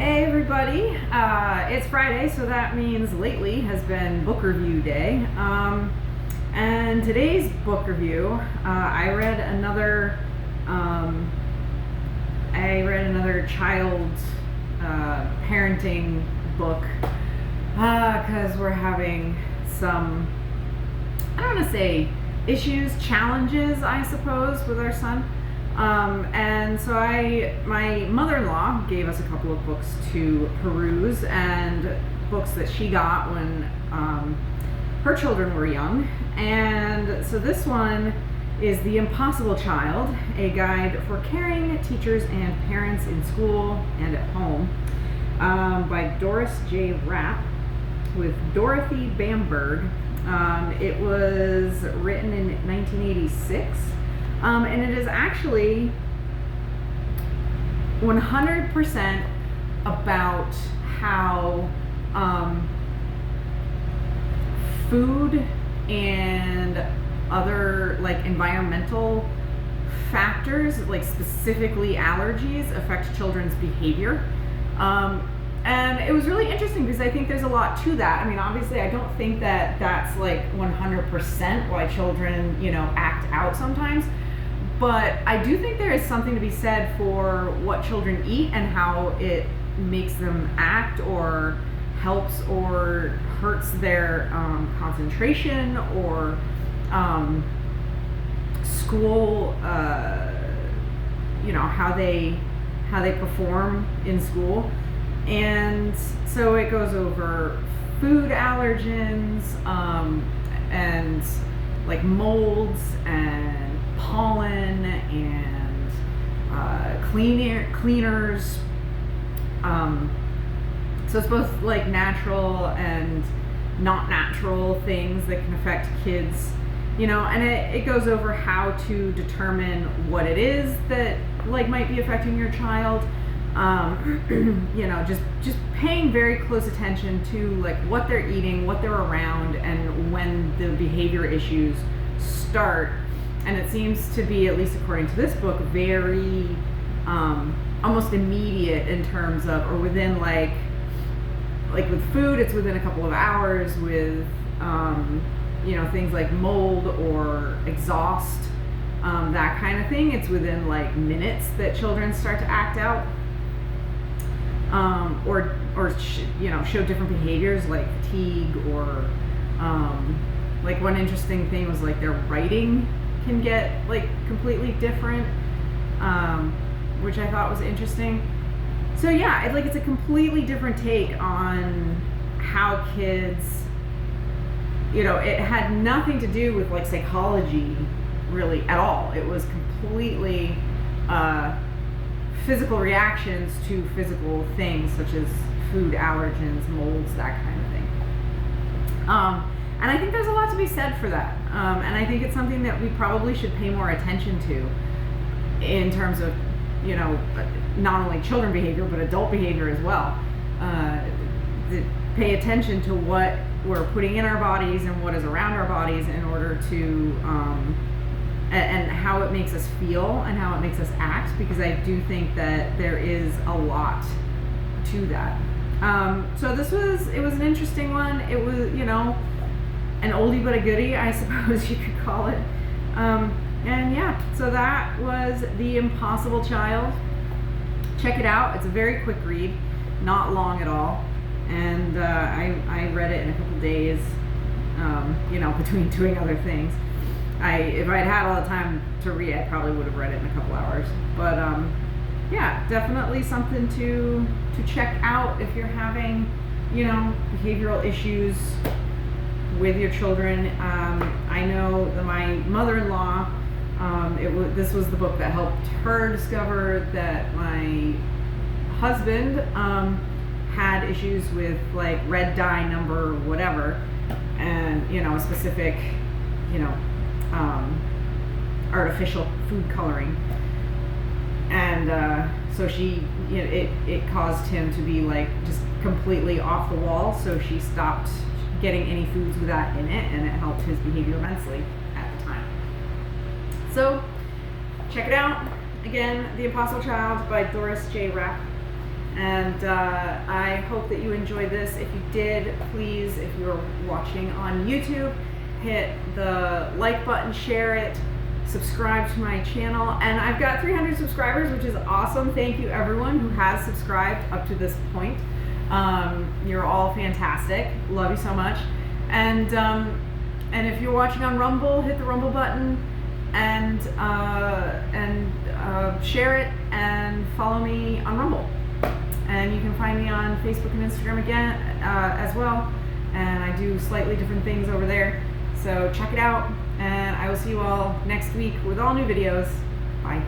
Hey everybody, it's Friday, so that means lately has been book review day. And today's book review, I read another child parenting book because we're having some, I don't want to say issues, challenges, I suppose, with our son. And so my mother-in-law gave us a couple of books to peruse, and books that she got when her children were young. And so this one is The Impossible Child, a guide for caring teachers and parents in school and at home, by Doris J. Rapp with Dorothy Bamberg. It was written in 1986. And it is actually 100% about how food and other like environmental factors, like specifically allergies, affect children's behavior. And it was really interesting because I think there's a lot to that. I mean, obviously, I don't think that that's like 100% why children, act out sometimes. But I do think there is something to be said for what children eat and how it makes them act or helps or hurts their concentration or school, how they perform in school. And so it goes over food allergens and like molds and pollen and cleaners. So it's both like natural and not natural things that can affect kids, and it goes over how to determine what it is that like might be affecting your child. Just paying very close attention to like what they're eating, what they're around, and when the behavior issues start. And it seems to be, at least according to this book, very almost immediate in terms of, or within like with food, it's within a couple of hours. With things like mold or exhaust, that kind of thing, it's within like minutes that children start to act out, or show different behaviors like fatigue, or like one interesting thing was like their writing can get like completely different, which I thought was interesting. So yeah, it's a completely different take on how kids, it had nothing to do with like psychology really at all. It was completely physical reactions to physical things such as food allergens, molds, that kind of thing. And I think there's a lot to be said for that. And I think it's something that we probably should pay more attention to in terms of, not only children behavior, but adult behavior as well. Pay attention to what we're putting in our bodies and what is around our bodies in order to, and how it makes us feel and how it makes us act, because I do think that there is a lot to that. So it was an interesting one. It was, an oldie but a goodie, I suppose you could call it. And yeah, so that was The Impossible Child. Check it out. It's a very quick read, not long at all. And I read it in a couple days, between doing other things. If I'd had all the time to read, I probably would have read it in a couple hours. But yeah, definitely something to check out if you're having, behavioral issues with your children. I know that my mother-in-law, this was the book that helped her discover that my husband had issues with like red dye number whatever, and a specific artificial food coloring, and so she, it caused him to be like just completely off the wall, so she stopped getting any foods with that in it, and it helped his behavior immensely at the time. So check it out. Again, The Impossible Child by Doris J. Rapp. And I hope that you enjoyed this. If you did, please, if you're watching on YouTube, hit the like button, share it, subscribe to my channel. And I've got 300 subscribers, which is awesome. Thank you everyone who has subscribed up to this point. You're all fantastic. Love you so much. And if you're watching on Rumble, hit the Rumble button and share it and follow me on Rumble. And you can find me on Facebook and Instagram again as well. And I do slightly different things over there. So check it out. And I will see you all next week with all new videos. Bye.